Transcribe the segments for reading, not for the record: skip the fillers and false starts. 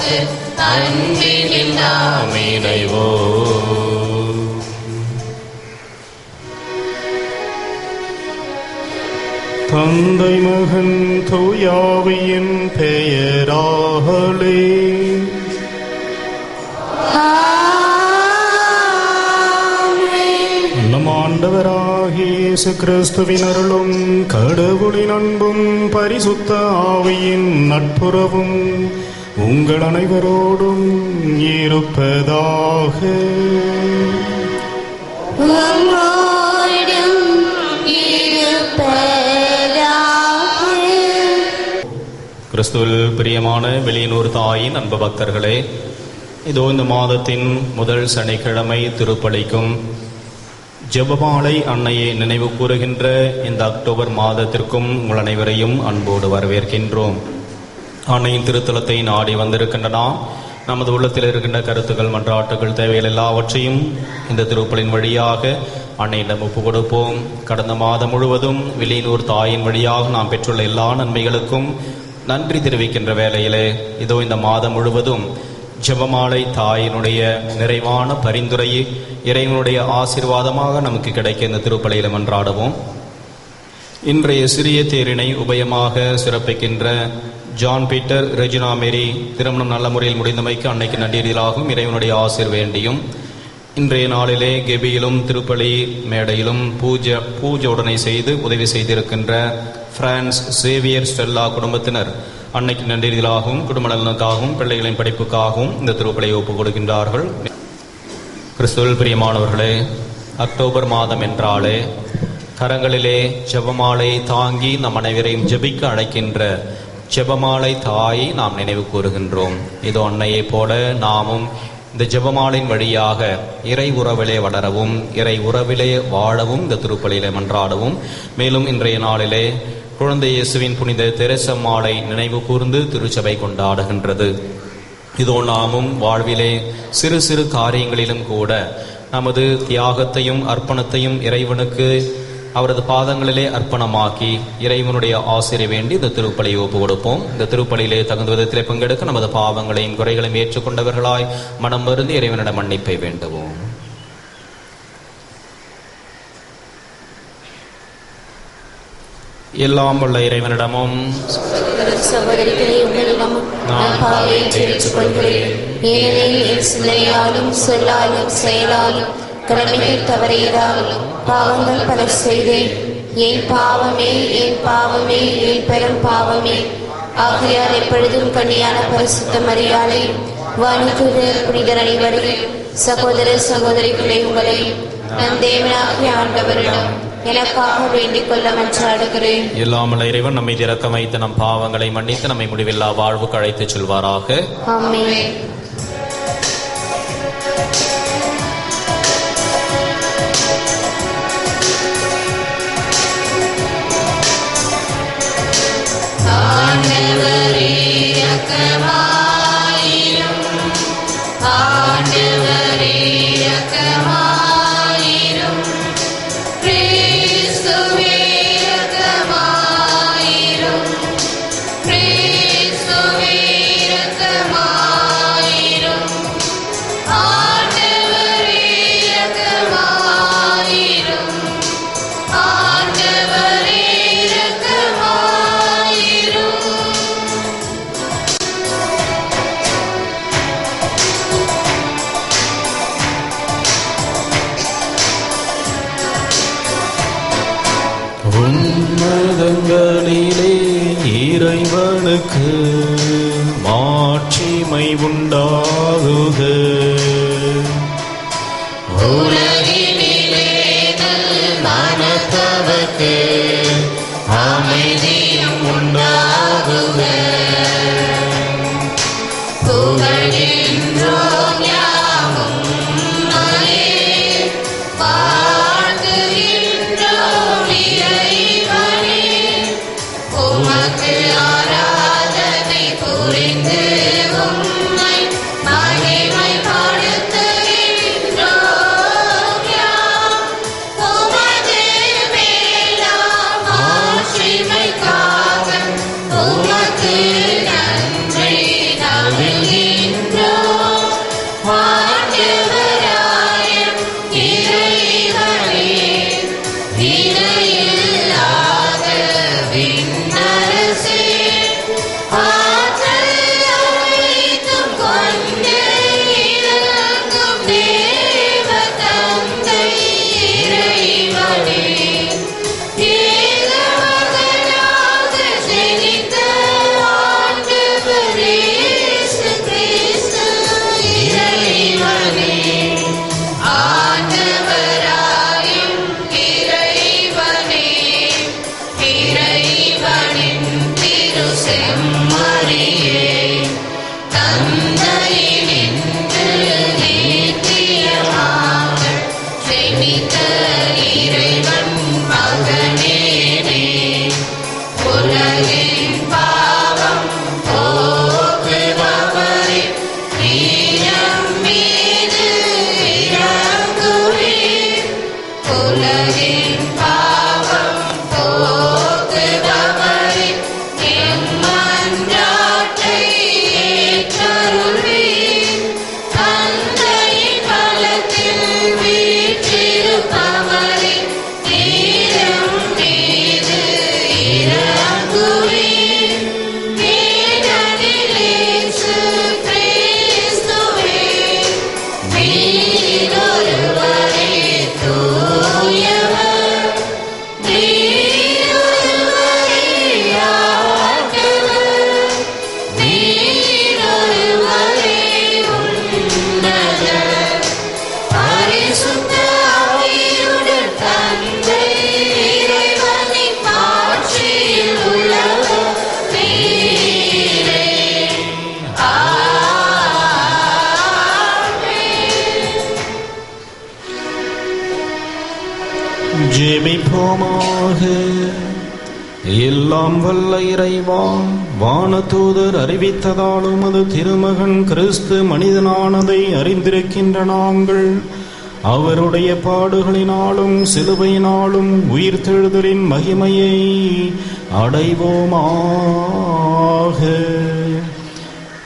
காத்து அன்பினில் நாம் இணைவோம். தந்தை மகன் தூயாவியின் பெயராலே நம் ஆண்டவராகிய இயேசு கிறிஸ்துவின் அருளும் கடவுளின் அன்பும் பரிசுத்த ஆவியின் நட்புறவும் உங்கள் அனைவரோடும் இருப்பதாக. கிறிஸ்துவில் பிரியமான வெளியனூர் தாயின் அன்பு பக்தர்களே, இதோ இந்த மாதத்தின் முதல் சனிக்கிழமை திருப்பலிக்கும் ஜெபமாலை அன்னையை நினைவு கூறுகின்ற இந்த அக்டோபர் மாதத்திற்கும் உங்கள் அனைவரையும் அன்போடு வரவேற்கின்றோம். அன்னையின் திருத்தலத்தை நாடி வந்திருக்கின்ற நாம் நமது உள்ளத்தில் இருக்கின்ற கருத்துக்கள், மன்றாட்டுகள், தேவைகள் எல்லாவற்றையும் இந்த திருப்பலின் வழியாக அன்னையிடம் ஒப்பு கொடுப்போம். கடந்த மாதம் முழுவதும் வெளியனூர் தாயின் வழியாக நாம் பெற்றுள்ள எல்லா நன்மைகளுக்கும் நன்றி தெரிவிக்கின்ற வேளையிலே இதோ இந்த மாதம் முழுவதும் ஜெபமாலை தாயினுடைய நிறைவான பரிந்துரையை இறைவனுடைய ஆசீர்வாதமாக நமக்கு கிடைக்க இந்த திருப்பலியில் மன்றாடுவோம். இன்றைய சிறிய தேரினை உபயமாக சிறப்பிக்கின்ற ஜான் பீட்டர், ரெஜினா மேரி திருமணம் நல்ல முறையில் முடிந்தமைக்கு அன்னைக்கு நன்றீராகவும் இறைவனுடைய ஆசீர் வேண்டியும், இன்றைய நாளிலே கெபியிலும் திருப்பலி மேடையிலும் பூஜை உடனே செய்து உதவி செய்திருக்கின்ற பிரான்ஸ் சேவியர் ஸ்டெல்லா குடும்பத்தினர் அன்னைக்கு நன்றீராகவும் குடும்ப நலனுக்காகவும் பிள்ளைகளின் படிப்புக்காகவும் இந்த திருப்பலியை ஒப்புக் கொடுக்கின்றார்கள். கிறிஸ்துவில் பிரியமானவர்களே, அக்டோபர் மாதம் என்றாலே கரங்களிலே ஜெபமாலை தாங்கி நம் அனைவரையும் ஜெபிக்க அழைக்கின்ற ஜெபமாலை தாயை நாம் நினைவு கூறுகின்றோம். இதோ அன்னையை போல நாமும் இந்த ஜெபமாலின் வழியாக இறை உறவிலே வளரவும் இறை உறவிலே வாழவும் இந்த திருப்பலியிலே மன்றாடவும். மேலும் இன்றைய நாளிலே குழந்தை இயேசுவின் புனித தெரசம்மாளை நினைவு கூர்ந்து திருச்சபை கொண்டாடுகின்றது. இதோ நாமும் வாழ்விலே சிறு சிறு காரியங்களிலும் கூட நமது தியாகத்தையும் அர்ப்பணத்தையும் இறைவனுக்கு அவரது பாதங்களிலே அர்ப்பணமாக்கி இறைவனுடைய ஆசிரியை வேண்டி இந்த திருப்பலியை ஒப்பு கொடுப்போம். இந்த திருப்பலியிலே தகுந்த விதத்திலே பங்கெடுக்க நமது பாவங்களையும் குறைகளையும் ஏற்றுக்கொண்டவர்களாய் மனம் வருந்தி இறைவனிடம் மன்னிப்பை வேண்டுவோம். எல்லாம் உள்ள இறைவனிடமும் சகோதரிகளை உங்களிடமும் நான் பாவை ஏற்றுக்கொள்கிறேன். ஏனெனில் என் சிந்தையாலும் சொல்லாலும் செயலாலும் கடமைகள் தவறியதாலும் பாவங்கள் பல செய்தேன். என் பாவமே, என் பாவமே, என் பெரும் பாவமே. ஆகையால் எப்பொழுதும் கன்னியான பரிசுத்த மரியாதை வானுதூதர் புனிதர் அனைவரையும் சகோதர சகோதரிகளை உங்களையும் நம் தேவனாகிய ஆண்டவரிடம் எனக்காக வேண்டிக் கொள்ள மன்றாடுகிறேன். எல்லாமல்ல இறைவன் நம்மை இரக்கம் வைத்து நம் பாவங்களை மன்னித்து நம்மை முடிவில்லா வாழ்வுக்கு அழைத்துச் செல்வாராக. ஆமென். உன்னதங்களிலே இறைவனுக்கு மாட்சிமை உண்டாகுக. உலகினிலே மனத்தவர்க்கு அமைதியும் உண்டாகுக. புகழ்கின்றோம் யாவும் உம்மையே, வாழ்த்துகின்றோம் இறைவனே. உமக்கு ஆராதனை புரிந்து உம்மை மகிமைப்படுத்துகின்றோம். செம்மறியே தந்தையினின்று நேர்த்தியமாக செபித்த இறைவன் மகனேனே உலகின் பாவம் போக்குபவரே நீரம் மீது இறங்குவீர் உலகின் பாவம் போக்குபவரே எம்மன்றாட்டை ஏற்றருள்வீர் தந்தையின் வலத்தில் வீற்றிருப்பவரே நீரம் மீது இறங்குவீர் ஏனெனில் இயேசு கிறிஸ்துவே நீரொருவரே தூயவர் நீரொருவரே ஆண்டவர் நீரொருவரே உன்னதர் பரிசுத்த ஆவியுடன் தந்தை இறைவனின் ஆட்சியில் உள்ளவர் நீரே. ஆமென். ஜெபிப்போமாக. எல்லாம் வல்ல இறைவா, வானதூதர் அறிவித்ததாலும் அது திருமகன் கிறிஸ்து மனிதனானதை அறிந்திருக்கின்ற நாங்கள் அவருடைய பாடுகளினாலும் சிலுவையினாலும் உயிர்த்தெழுதலின் மகிமையை அடைவோமாக.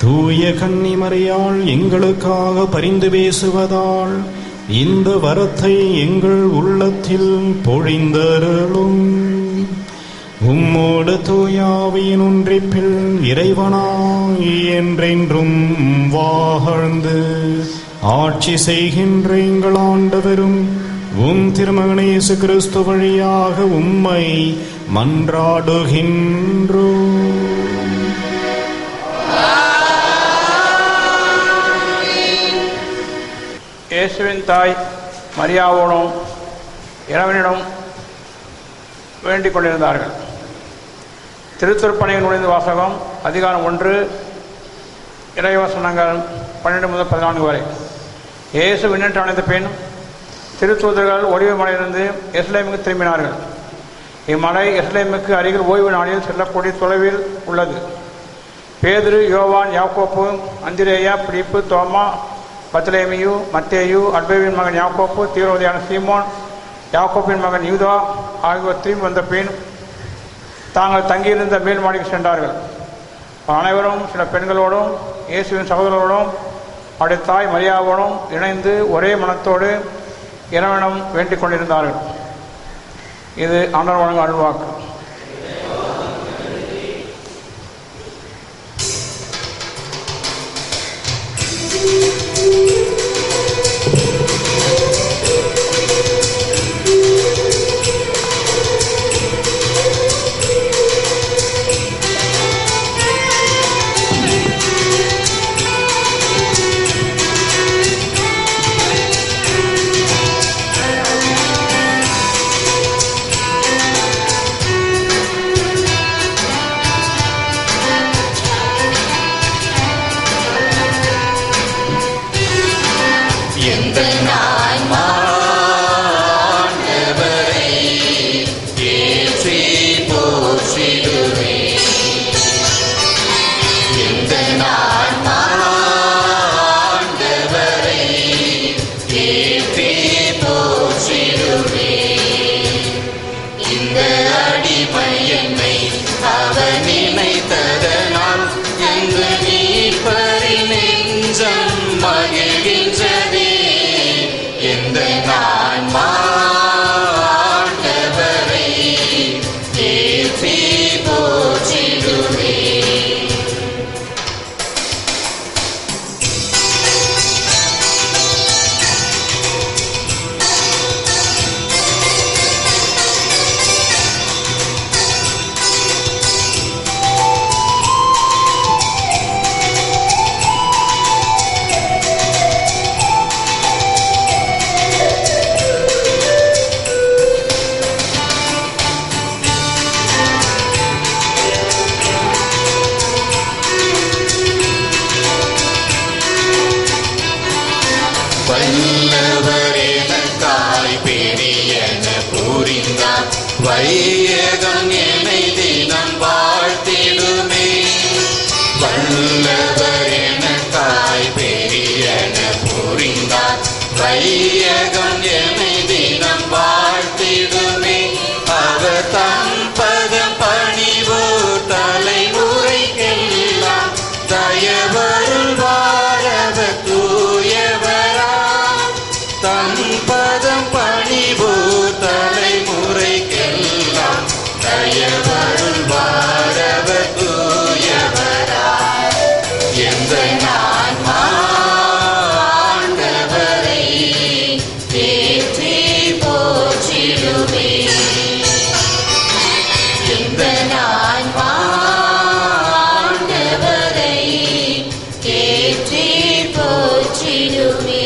தூய கன்னிமரியாள் எங்களுக்காக பரிந்து பேசுவதால் இந்த வரத்தை எங்கள் உள்ளத்தில் பொழிந்தருளும். உம்மோடு தூயாவியின் ஒன்றிப்பில் இறைவனாய் என்றென்றும் வாழ்ந்து ஆட்சி செய்கின்ற எங்கள் ஆண்டவரும் உம் திருமகன் இயேசு கிறிஸ்து வழியாக உம்மை மன்றாடுகின்றோம். இயேசுவின் தாய் மரியாவோடும் இறைவனிடம் வேண்டிக் கொண்டிருந்தார்கள். திருத்துற்பணியில் நுழைந்த வாசகம் அதிகாரம் 1 இறைவசனங்கள் 12 முதல் 14 வரை. இயேசு விண்ணேற்ற அடைந்த பின் திருத்தூதர்கள் ஒலிவ மலையிலிருந்து எருசலேமுக்கு திரும்பினார்கள். இம்மலை எருசலேமுக்கு அருகில் ஓய்வு நாளில் செல்லக்கூடிய தொலைவில் உள்ளது. பேதுரு, யோவான், யாக்கோப்பு, அந்திரேயா, பிலிப்பு, தோமா, பத்லேமியு, மத்தேயு, அல்பேவின் மகன் யாக்கோப்பு, தீவிரவாதியான சீமோன், யாக்கோப்பின் மகன் யூதா ஆகியோர் திரும்பி வந்த பின் தாங்கள் தங்கியிருந்த மேல் மாடிக்கு சென்றார்கள். அனைவரும் சில பெண்களோடும் இயேசுவின் சகோதரரோடும் அவருடைய தாய் மரியாவோடும் இணைந்து ஒரே மனத்தோடு இறைவனிடம் வேண்டிக் கொண்டிருந்தார்கள். இது ஆண்டவர் வழங்கும் அருள்வாக்கு. வையகம் என்னை தினம் வாழ்த்திடுமே. வல்லவர் எனக்காய் பெரியன புரிந்தார். வையகம் என்னை தினம் வாழ்த்திடுமே. அவர் தம் பதம் பணிவோர் தலைமுறைக்கெல்லாம் தயவருள்வார். அவர் தூயவரா தம் பதம் பணிவோர் தலைமுறைக்கெல்லாம் தயவருள்வார். அவர் தூயவரா. எந்த ஆண்டவரை ஏற்றி போற்றிடுமே. எந்த ஆண்டவரை ஏற்றி போற்றிடுமே.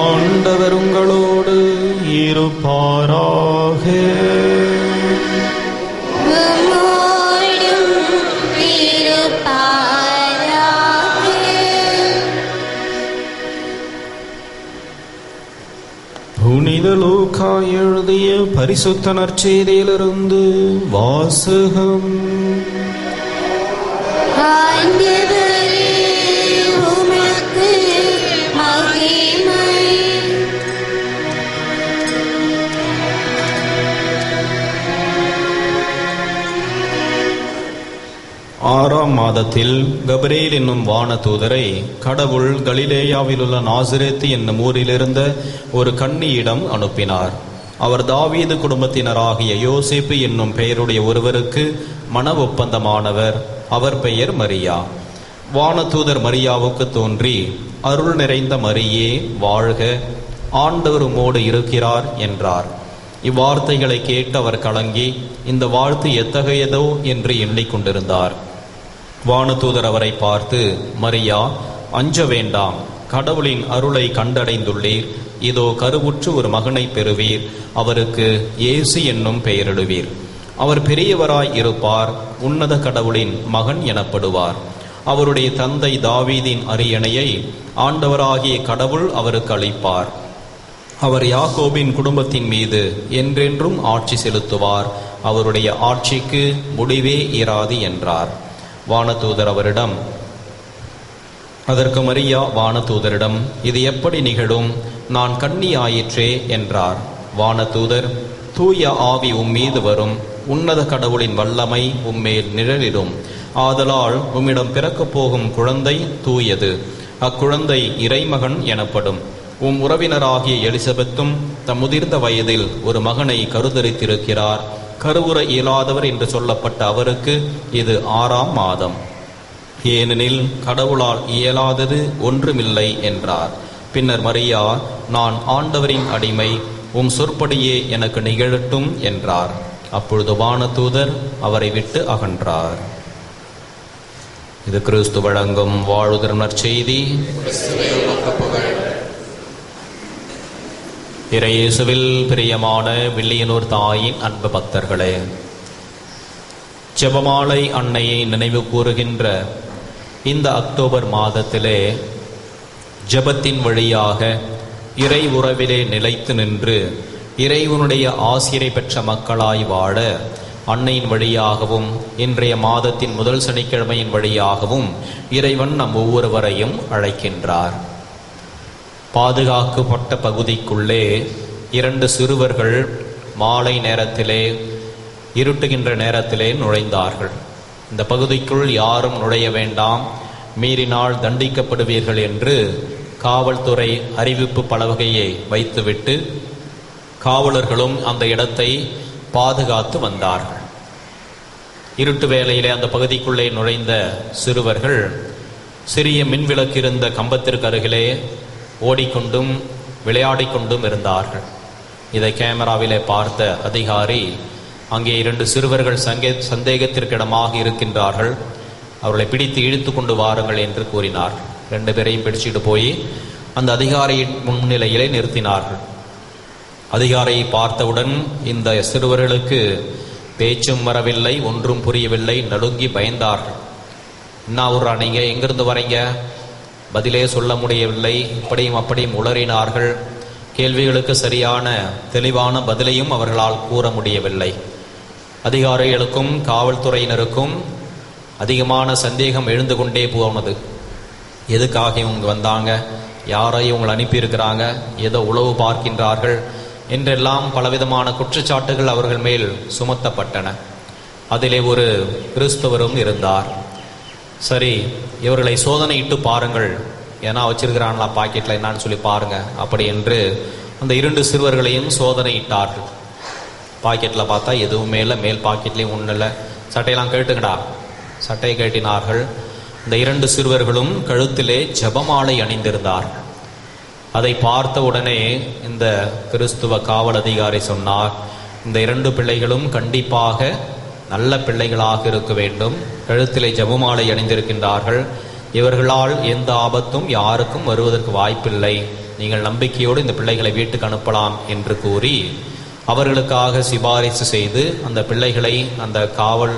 ஆண்டவர் உங்களோடு இருப்பாராக. உம்மோடும் இருப்பாராக. புனித லூக்கா எழுதிய பரிசுத்த நற்செய்தியிலிருந்து வாசகம். ஆண்டவரே, உமக்கு மகிமை. ஆறாம் மாதத்தில் கபிரேல் என்னும் வானதூதரை கடவுள் கலிலேயாவில் உள்ள நாசரேத்து என்னும் ஊரிலிருந்த ஒரு கன்னியிடம் அனுப்பினார். அவர் தாவீது குடும்பத்தினராகிய யோசேப்பு என்னும் பெயருடைய ஒருவருக்கு மன ஒப்பந்தமானவர். அவர் பெயர் மரியா. வானதூதர் மரியாவுக்கு தோன்றி, அருள் நிறைந்த மரியே வாழ்க, ஆண்டவர் உம்மோடு இருக்கிறார் என்றார். இவ்வார்த்தைகளை கேட்டு அவர் கலங்கி, இந்த வாழ்த்து எத்தகையதோ என்று எண்ணிக்கொண்டிருந்தார். வானதூதர் அவரை பார்த்து, மரியா, அஞ்ச வேண்டாம், கடவுளின் அருளை கண்டடைந்துள்ளீர். இதோ கருவுற்று ஒரு மகனை பெறுவீர். அவருக்கு இயேசு என்னும் பெயரிடுவீர். அவர் பெரியவராய் இருப்பார். உன்னத கடவுளின் மகன் எனப்படுவார். அவருடைய தந்தை தாவீதின் அரியணையை ஆண்டவராகிய கடவுள் அவருக்கு அளிப்பார். அவர் யாக்கோபின் குடும்பத்தின் மீது என்றென்றும் ஆட்சி செலுத்துவார். அவருடைய ஆட்சிக்கு முடிவே இராது என்றார். வானதூதர் அவரிடம் அதற்கு மரியா வானதூதரிடம், இது எப்படி நிகழும்? நான் கன்னி ஆயிற்றே என்றார். வானதூதர், தூய ஆவி உம்மீது வரும், உன்னத கடவுளின் வல்லமை உம்மேல் நிழலிடும். ஆதலால் உம்மிடம் பிறக்கப் போகும் குழந்தை தூயது. அக்குழந்தை இறைமகன் எனப்படும். உம் உறவினராகிய எலிசபெத்தும் தம் முதிர்ந்த வயதில் ஒரு மகனை கருதரித்திருக்கிறார். கருவுற இயலாதவர் என்று சொல்லப்பட்ட அவருக்கு இது 6ஆம் மாதம். ஏனெனில் கடவுளால் இயலாதது ஒன்றுமில்லை என்றார். பின்னர் மரியா, நான் ஆண்டவரின் அடிமை, உம் சொற்படியே எனக்கு நிகழட்டும் என்றார். அப்பொழுது வானதூதர் அவரை விட்டு அகன்றார். இது கிறிஸ்து வழங்கும் வாழ்வுதரும் நற்செய்தி. இறையேசுவில் பிரியமான வில்லியனூர் தாயின் அன்பு பக்தர்களே, ஜெபமாலை அன்னையை நினைவு கூறுகின்ற இந்த அக்டோபர் மாதத்திலே ஜெபத்தின் வழியாக இறை உறவிலே நிலைத்து நின்று இறைவனுடைய ஆசிரை பெற்ற மக்களாய் வாழ அன்னையின் வழியாகவும் இன்றைய மாதத்தின் முதல் சனிக்கிழமையின் வழியாகவும் இறைவன் நம் ஒவ்வொருவரையும் அழைக்கின்றார். பாதுகாக்கப்பட்ட பகுதிக்குள்ளே 2 சிறுவர்கள் மாலை நேரத்திலே இருட்டுகின்ற நேரத்திலே நுழைந்தார்கள். இந்த பகுதிக்குள் யாரும் நுழைய வேண்டாம், மீறினால் தண்டிக்கப்படுவீர்கள் என்று காவல்துறை அறிவிப்பு பலவகையை வைத்துவிட்டு காவலர்களும் அந்த இடத்தை பாதுகாத்து வந்தார்கள். இருட்டு வேளையிலே அந்த பகுதிக்குள்ளே நுழைந்த சிறுவர்கள் சிறிய மின்விளக்கு இருந்த கம்பத்திற்கு அருகிலே ஓடிக்கொண்டும் விளையாடிக்கொண்டும் இருந்தார்கள். இதை கேமராவிலே பார்த்த அதிகாரி, அங்கே 2 சிறுவர்கள் சந்தேகத்திற்கிடமாக இருக்கின்றார்கள், அவர்களை பிடித்து இழுத்து கொண்டு வாருங்கள் என்று கூறினார். 2 பேரையும் பிடிச்சிட்டு போய் அந்த அதிகாரியின் முன்னிலையிலே நிறுத்தினார்கள். அதிகாரியை பார்த்தவுடன் இந்த சிறுவர்களுக்கு பேச்சும் வரவில்லை, ஒன்றும் புரியவில்லை, நடுங்கி பயந்தார்கள். என்ன ஊரா நீங்க, எங்கிருந்து வரீங்க? பதிலே சொல்ல முடியவில்லை. இப்படியும் அப்படியும் உளறினார்கள். கேள்விகளுக்கு சரியான தெளிவான பதிலையும் அவர்களால் கூற முடியவில்லை. அதிகாரிகளுக்கும் காவல்துறையினருக்கும் அதிகமான சந்தேகம் எழுந்து கொண்டே போனது. எதுக்காக இவங்க வந்தாங்க, யாரை இவங்களை அனுப்பியிருக்கிறாங்க, ஏதோ உளவு பார்க்கின்றார்கள் என்றெல்லாம் பலவிதமான குற்றச்சாட்டுகள் அவர்கள் மேல் சுமத்தப்பட்டன. அதிலே ஒரு கிறிஸ்தவரும் இருந்தார். சரி, இவர்களை சோதனையிட்டு பாருங்கள், ஏன்னா வச்சிருக்கிறாங்களா பாக்கெட்டில் என்னான்னு சொல்லி பாருங்க அப்படி என்று அந்த 2 சிறுவர்களையும் சோதனையிட்டார்கள். பாக்கெட்டில் பார்த்தா எதுவுமே இல்லை, மேல் பாக்கெட்லேயும் ஒன்றும் இல்லை. சட்டையெல்லாம் கேட்டுங்கடா, சட்டையை கேட்டினார்கள். இந்த 2 சிறுவர்களும் கழுத்திலே ஜெபமாலை அணிந்திருந்தார்கள். அதை பார்த்த உடனே இந்த கிறிஸ்துவ காவல் அதிகாரி சொன்னார், இந்த 2 பிள்ளைகளும் கண்டிப்பாக நல்ல பிள்ளைகளாக இருக்க வேண்டும். கழுத்திலே ஜெபமாலை அணிந்திருக்கின்றார்கள், இவர்களால் எந்த ஆபத்தும் யாருக்கும் வருவதற்கு வாய்ப்பில்லை. நீங்கள் நம்பிக்கையோடு இந்த பிள்ளைகளை வீட்டுக்கு அனுப்பலாம் என்று கூறி அவர்களுக்காக சிபாரிசு செய்து அந்த பிள்ளைகளை அந்த காவல்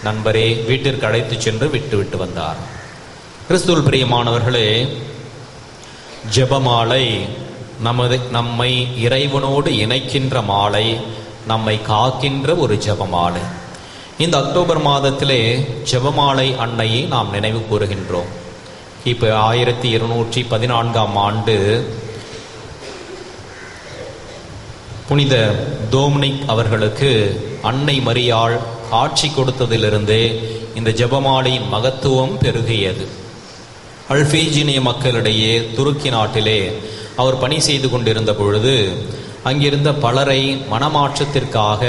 நண்பரே வீட்டிற்கு அழைத்து சென்று விட்டு வந்தார். கிறிஸ்துவில் பிரியமானவர்களே, ஜெபமாலை நம்மை இறைவனோடு இணைக்கின்ற மாலை, நம்மை காக்கின்ற ஒரு ஜெபமாலை. இந்த அக்டோபர் மாதத்திலே ஜெபமாலை அன்னையை நாம் நினைவு கூறுகின்றோம். இப்போ 1214ஆம் ஆண்டு புனித டோமினிக் அவர்களுக்கு அன்னை மரியாள் காட்சி கொடுத்ததிலிருந்தே இந்த ஜெபமாலையின் மகத்துவம் பெருகியது. அல்பீஜினிய மக்களிடையே துருக்கி நாட்டிலே அவர் பணி செய்து கொண்டிருந்த பொழுது அங்கிருந்த பலரை மனமாற்றத்திற்காக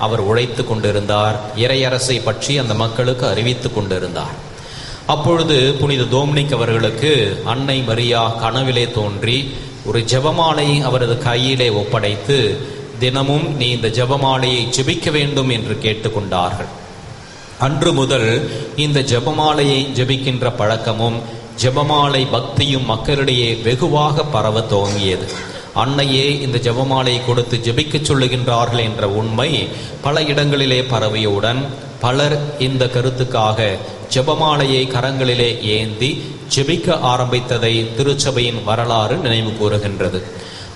அவர் உழைத்து கொண்டிருந்தார். இறையரசை பற்றி அந்த மக்களுக்கு அறிவித்து கொண்டிருந்தார். அப்பொழுது புனித டோமினிக் அவர்களுக்கு அன்னை மரியா கனவிலே தோன்றி ஒரு ஜெபமாலை அவரது கையிலே ஒப்படைத்து, தினமும் நீ இந்த ஜெபமாலையை ஜெபிக்க வேண்டும் என்று கேட்டுக்கொண்டார்கள். அன்று முதல் இந்த ஜெபமாலையை ஜெபிக்கின்ற பழக்கமும் ஜெபமாலை பக்தியும் மக்களிடையே வெகுவாக பரவ துவங்கியது. அன்னையே இந்த ஜெபமாலையை கொடுத்து ஜெபிக்க சொல்லுகின்றார்கள் என்ற உண்மை பல இடங்களிலே பரவியவுடன் பலர் இந்த கருத்துக்காக ஜெபமாலையை கரங்களிலே ஏந்தி ஜெபிக்க ஆரம்பித்ததை திருச்சபையின் வரலாறு நினைவு கூறுகின்றது.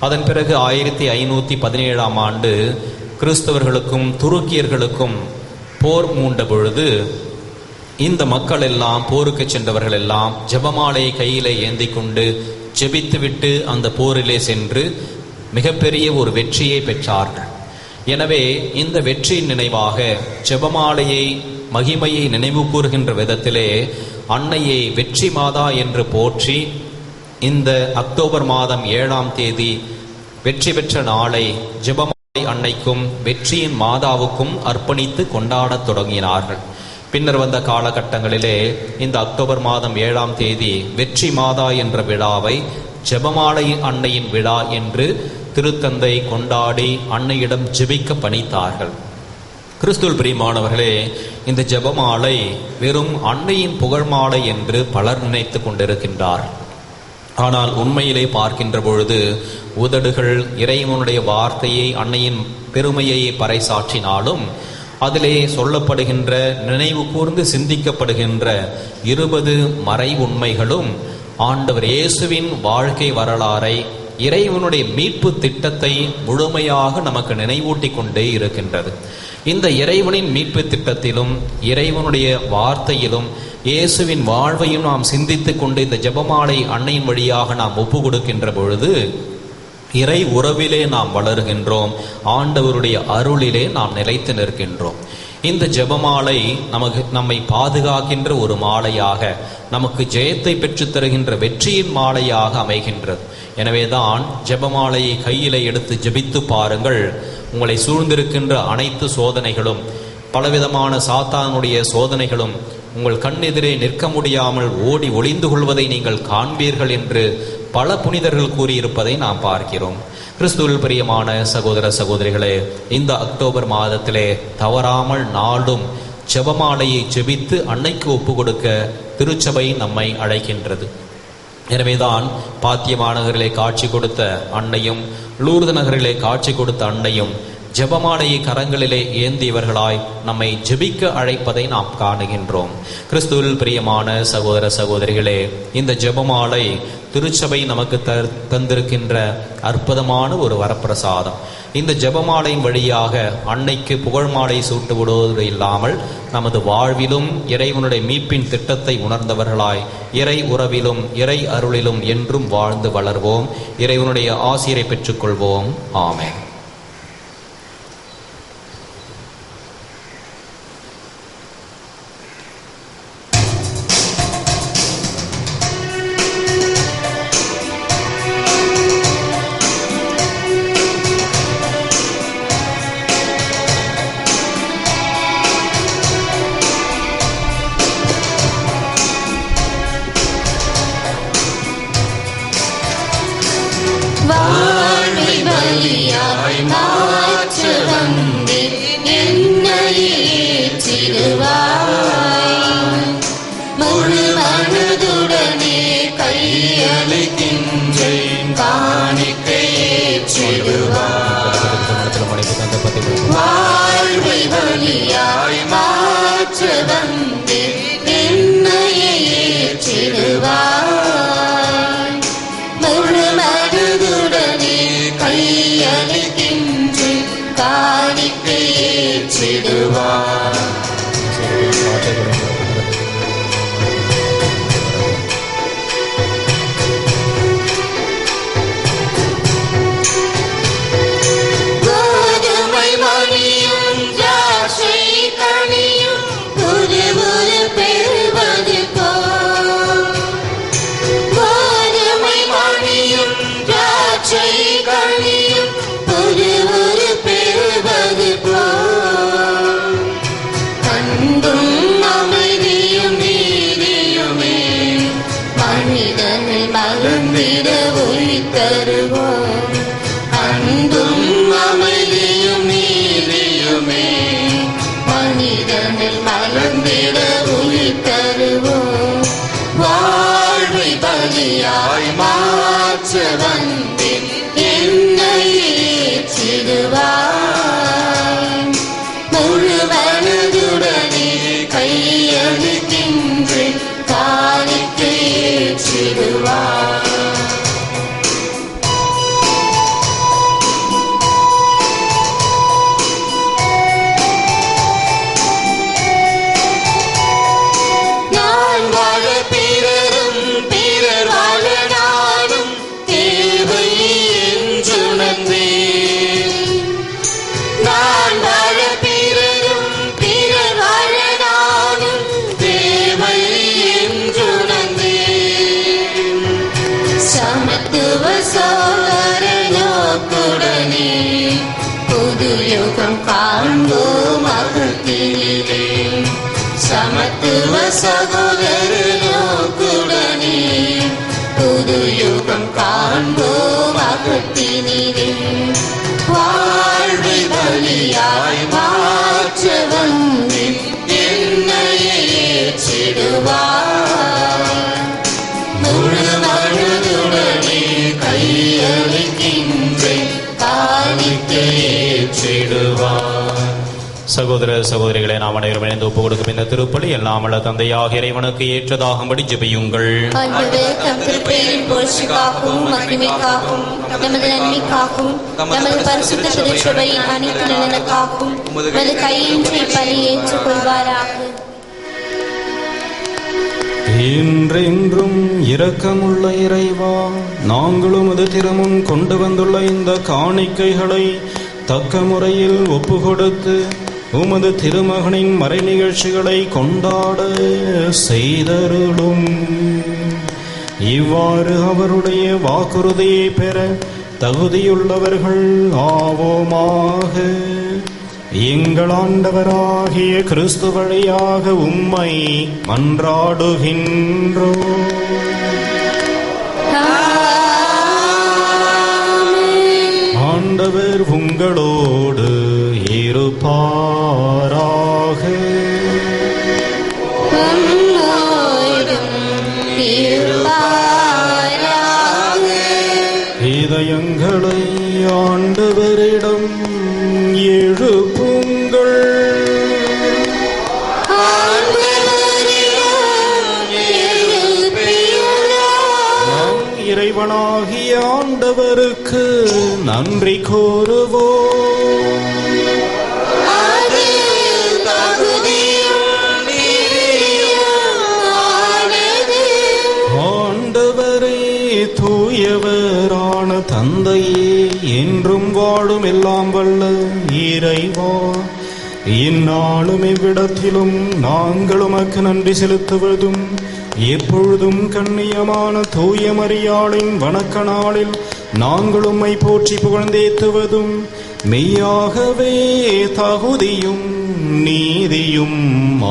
அதன் பிறகு 1517ஆம் ஆண்டு கிறிஸ்தவர்களுக்கும் துருக்கியர்களுக்கும் போர் மூண்ட பொழுது இந்த மக்கள் எல்லாம், போருக்கு சென்றவர்கள் எல்லாம் ஜெபமாலையை கையிலே ஏந்தி கொண்டு ஜெபித்துவிட்டு அந்த போரிலே சென்று மிகப்பெரிய ஒரு வெற்றியை பெற்றார்கள். எனவே இந்த வெற்றியின் நினைவாக ஜெபமாலையை மகிமையை நினைவு கூறுகின்ற விதத்திலே அன்னையை வெற்றி மாதா என்று போற்றி இந்த அக்டோபர் மாதம் 7ஆம் தேதி வெற்றி பெற்ற நாளை ஜெபமாலை அன்னைக்கும் வெற்றியின் மாதாவுக்கும் அர்ப்பணித்து கொண்டாடத் தொடங்கினார்கள். பின்னர் வந்த காலகட்டங்களிலே இந்த அக்டோபர் மாதம் 7ஆம் தேதி வெற்றி மாதா என்ற விழாவை ஜெபமாலை அன்னையின் விழா என்று திருத்தந்தை கொண்டாடி அன்னையிடம் ஜெபிக்க பணித்தார்கள். கிறிஸ்துவில் பிரியமானவர்களே, இந்த ஜெபமாலை வெறும் அன்னையின் புகழ் மாலை என்று பலர் நினைத்து கொண்டிருக்கின்றார். ஆனால் உண்மையிலே பார்க்கின்ற பொழுது உதடுகள் இறைவனுடைய வார்த்தையை, அன்னையின் பெருமையை பறைசாற்றினாலும் அதிலே சொல்லப்படுகின்ற, நினைவு கூர்ந்து சிந்திக்கப்படுகின்ற 20 மறை உண்மைகளும் ஆண்டவர் இயேசுவின் வாழ்க்கை வரலாறை, இறைவனுடைய மீட்பு திட்டத்தை முழுமையாக நமக்கு நினைவூட்டி கொண்டே இருக்கின்றது. இந்த இறைவனின் மீட்பு திட்டத்திலும் இறைவனுடைய வார்த்தையிலும் இயேசுவின் வாழ்வையும் நாம் சிந்தித்து கொண்டு இந்த ஜெபமாலை அன்னையின் வழியாக நாம் ஒப்பு கொடுக்கின்ற பொழுது இறை உறவிலே நாம் வளர்கின்றோம், ஆண்டவருடைய அருளிலே நாம் நிலைத்து நிற்கின்றோம். இந்த ஜெபமாலை நம்மை பாதுகாக்கின்ற ஒரு மாலையாக, நமக்கு ஜெயத்தை பெற்றுத் தருகின்ற வெற்றியின் மாலையாக அமைகின்றது. எனவேதான் ஜெபமாலையை கையிலே எடுத்து ஜெபித்து பாருங்கள். உங்களை சூழ்ந்திருக்கின்ற அனைத்து சோதனைகளும், பலவிதமான சாத்தானுடைய சோதனைகளும் உங்கள் கண்ணெதிரே நிற்க முடியாமல் ஓடி ஒளிந்து கொள்வதை நீங்கள் காண்பீர்கள் என்று பல புனிதர்கள் கூறியிருப்பதை நாம் பார்க்கிறோம். கிறிஸ்துவில் பிரியமான சகோதர சகோதரிகளே, இந்த அக்டோபர் மாதத்திலே தவறாமல் நாளும் ஜெபமாலையை ஜெபித்து அன்னைக்கு ஒப்பு கொடுக்க திருச்சபை நம்மை அழைக்கின்றது. எனவேதான் பாத்திமா நகரிலே காட்சி கொடுத்த அன்னையும், லூர்து நகரிலே காட்சி கொடுத்த அன்னையும் ஜெபமாலையை கரங்களிலே ஏந்தியவர்களாய் நம்மை ஜெபிக்க அழைப்பதை நாம் காணுகின்றோம். கிறிஸ்துவில் பிரியமான சகோதர சகோதரிகளே, இந்த ஜெபமாலை திருச்சபை நமக்கு தந்திருக்கின்ற அற்புதமான ஒரு வரப்பிரசாதம். இந்த ஜெபமாலையின் வழியாக அன்னைக்கு புகழ் மாலை சூட்டு விடுவது இல்லாமல் நமது வாழ்விலும் இறைவனுடைய மீட்பின் திட்டத்தை உணர்ந்தவர்களாய் இறை உறவிலும் இறை அருளிலும் என்றும் வாழ்ந்து வளர்வோம். இறைவனுடைய ஆசிரை பெற்றுக்கொள்வோம். ஆமென். வாழ்வை பலியாய் மாற்ற வந்தே என்னையே ஏற்றிடுவாய். முழு மனதுடனே கையளிக்கின்றேன், காணிக்கை ஏற்றிடுவாய். வாழ்வை பலியாய் மாற்ற வந்தே என்னையே ஏற்றிடுவாய். முழு மனதுடனே கையளிக்கின்றேன், காணிக்கை ஏற்றிடுவாய். கோதுமை மணியும் திராட்சை கனியும் புது புது பெறுவது போல், கோதுமை மணியும் திராட்சை கனியும் புது புது பெறுவது போல், அன்பும் அமைதியும் நீதியுமே மனிதனை மலர்ந்திட உயிர் தருவோம். அன்பும் அமைதியும் நீதியுமே மனிதனில் மலர்ந்திட உயிர் தருவோம். வாழ்வை பலியாய் மாற்ற வந்தேன் என்னை ஏற்றிடுவாய். முழு மனதுடனே கையளிக்கின்றேன், காணிக்கை ஏற்றிடுவாய். நான் வாழ பிறரும் பிறர் வாழ நானும் தேவை என்றுணர்ந்தேன். நான் வாழ பிறரும் பிறர் வாழ நானும் தேவை என்றுணர்ந்தேன். சமத்துவ சோதர நோக்குடனே புது யுகம் காண்போம் அகத்திலே. சமத்துவ சகோதர நோக்குடனே புது யுகம் காண்போம் மகத்தினிலே வாழ்வை பலியாய் மாற்ற வந்து என்னையே ஏற்றிடுவார். முழு மனதுடனே கையளிக்கின்றேன், காணிக்கை ஏற்றிடுவார். சகோதர சகோதரிகளை நாம் அனைவரும் இணைந்து ஒப்புக் கொடுக்கும் இந்த திருப்பலி எல்லாம் வல்ல தந்தையாக இறைவனுக்கு ஏற்றதாகும்படி ஜெபியுங்கள். ஆண்டவர் தம் திருப்பெயரின் புகழ்ச்சிக்காகவும் மகிமைக்காகவும் நமது நன்மைக்காகவும் நமது பரிசுத்த திருச்சபையின் அனைத்து நலனுக்காகவும் உமது கையின்றி பலி ஏற்றுக்கொள்வாராக. என்றென்றும் இரக்கமுள்ள இறைவா, நாங்களும் அது திருமுன் கொண்டு வந்துள்ள இந்த காணிக்கைகளை தக்க முறையில் ஒப்புக்கொடுத்து உமது திருமகனின் மறை நிகழ்ச்சிகளை கொண்டாட செய்தருளும். இவ்வாறு அவருடைய வாக்குறுதியை பெற தகுதியுள்ளவர்கள் ஆவோமாக. எங்கள் ஆண்டவராகிய கிறிஸ்து வழியாக உம்மை மன்றாடுகின்றோம். ஆண்டவர் உங்களோடு இருப்பாராக. இதயங்களை ஆண்டவரிடம் எழுப்புங்கள். நம் இறைவனாகிய ஆண்டவருக்கு நன்றி கூறுவோம். ஆண்டவரே, தூயவரான தந்தையே, என்றும் வாழும் எல்லாம் வல்ல இறைவா, இந்நாளும் இவ்விடத்திலும் நாங்கள் உமக்கு நன்றி செலுத்துவதும் எப்பொழுதும் கண்ணியமான தூய மரியாளின் வணக்க நாளில் நாங்கள் உம்மை போற்றி புகழ்ந்தேத்துவதும் மெய்யாகவே தகுதியும் நீதியும்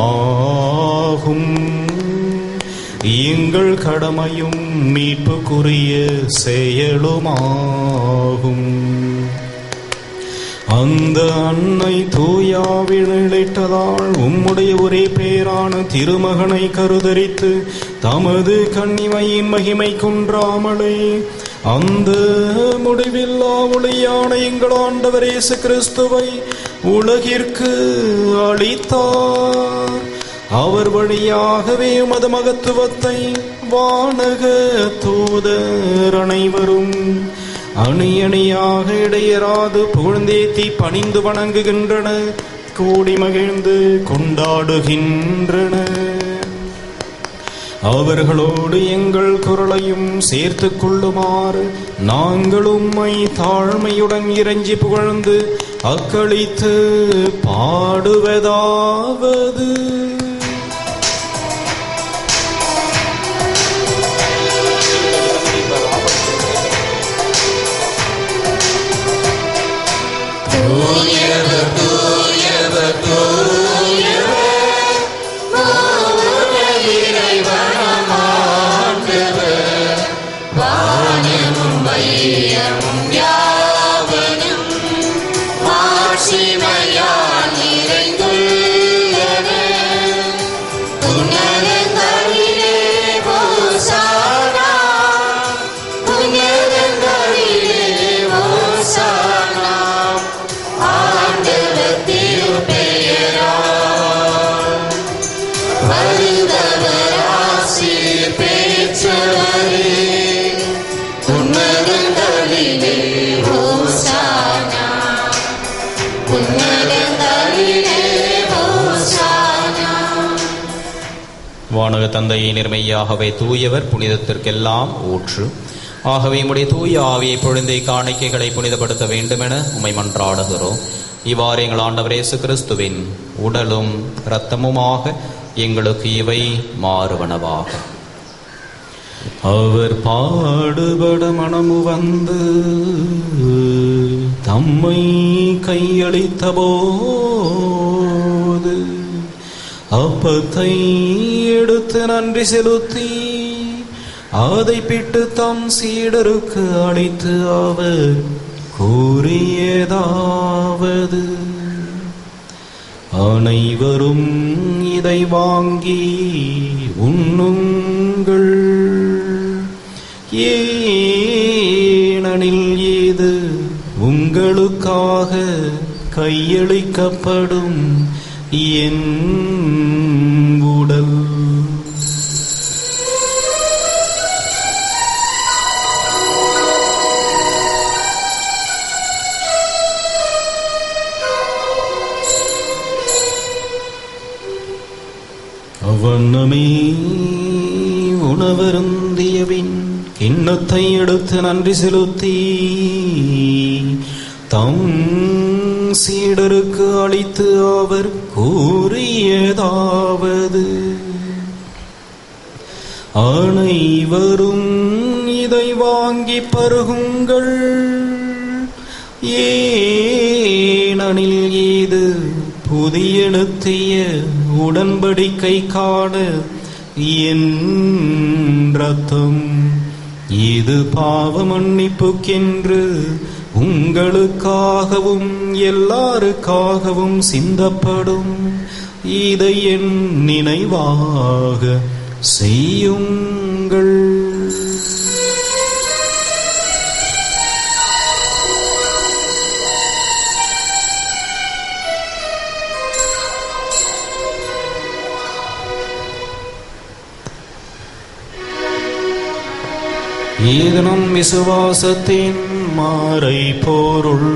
ஆகும். எங்கள் கடமையும் மீட்புக்குரிய செயலுமாகும். அந்த அன்னை தூயாவினிட்டதால் உம்முடைய ஒரே பேரான திருமகனை கருதரித்து தமது கன்னிமையின் மகிமை குன்றாமலே அந்த முடிவில்லா ஒளியான எங்கள் ஆண்டவர் இயேசு கிறிஸ்துவை உலகிற்கு அளித்தார். அவர் வழியாகவே உமது மகத்துவத்தை வானக தூதர் அனைவரும் அணி அணியாக இடையராது புகழ்ந்தேத்தி பணிந்து வணங்குகின்றனர், கூடி மகிழ்ந்து கொண்டாடுகின்றன. அவர்களோடு எங்கள் குரலையும் சேர்த்து கொள்ளுமாறு நாங்கள் உம்மை தாழ்மையுடன் இறைஞ்சி புகழ்ந்து அக்களித்து பாடுவதாவது: வானக தந்தையை நிர்மையாகவே தூயவர், புனிதத்திற்கெல்லாம் ஊற்று. ஆகவே உம்முடைய தூய ஆவியை பொழுந்தை காணிக்கைகளை புனிதப்படுத்த வேண்டுமென உம்மை மன்றாடுகிறோம். இவ்வாறு எங்கள் ஆண்டவர் இயேசு கிறிஸ்துவின் உடலும் இரத்தமுமாக எங்களுக்கு இவை மாறுவனவாக. அவர் பாடுபட மனமு வந்து தம்மை கையளித்த போது அப்பத்தை எடுத்து நன்றி செலுத்தி அதை பிட்டு தம் சீடருக்கு அளித்து அவர் கூறியதாவது: அனைவரும் இதை வாங்கி உண்ணுங்கள், ஏனெனில் இது உங்களுக்காக கையளிக்கப்படும் என் உடல். அவ்வண்ணமே உணவருந்தியபின் கிண்ணத்தை எடுத்து நன்றி செலுத்தி தம் சீடருக்கு அளித்து அவர் கூறியதாவது: அனைவரும் இதை வாங்கி பருகுங்கள், ஏனெனில் இது புதிய நித்திய உடன்படிக்கைக்கான என் இரத்தம். இது பாவ மன்னிப்புக்கென்று உங்களுக்காகவும் எல்லாருக்காகவும் சிந்தப்படும். இதை என் நினைவாக செய்யுங்கள். இது நம் விசுவாசத்தின் மாறை பொருள்.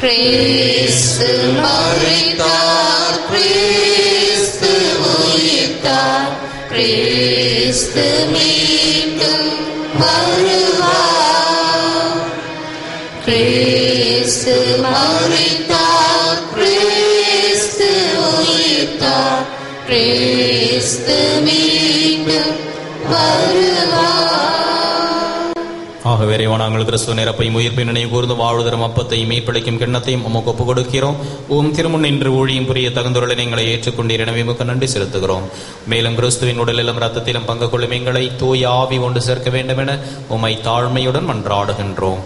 கிறிஸ்து மரித்தார், கிறிஸ்து உயிர்த்தார், கிறிஸ்து மீண்டும் வருவார். கிறிஸ்து மரித்தார், கிறிஸ்து உயிர்த்தார், கிறிஸ்து மீண்டும் வருவார். ஆகவே இறைவா, நாங்கள் கிறிஸ்துவ நிரப்பையும் உயிர்ப்பின் நினைவு கூர்ந்து வாழ்வதரும் அப்பத்தையும் மீட்பளிக்கும் கிண்ணத்தையும் உமக்கு ஒப்புக் கொடுக்கிறோம். திருமுன் நின்று ஊழியும் புரிய தகுந்தொருளை எங்களை ஏற்றுக்கொண்டீர், எனவே உமக்கு நன்றி செலுத்துகிறோம். மேலும் கிறிஸ்துவின் உடலிலும் இரத்தத்திலும் பங்கு கொள்ளும் எங்களை தூய ஆவி கொண்டு சேர்க்க வேண்டும் என உம்மை தாழ்மையுடன் மன்றாடுகின்றோம்.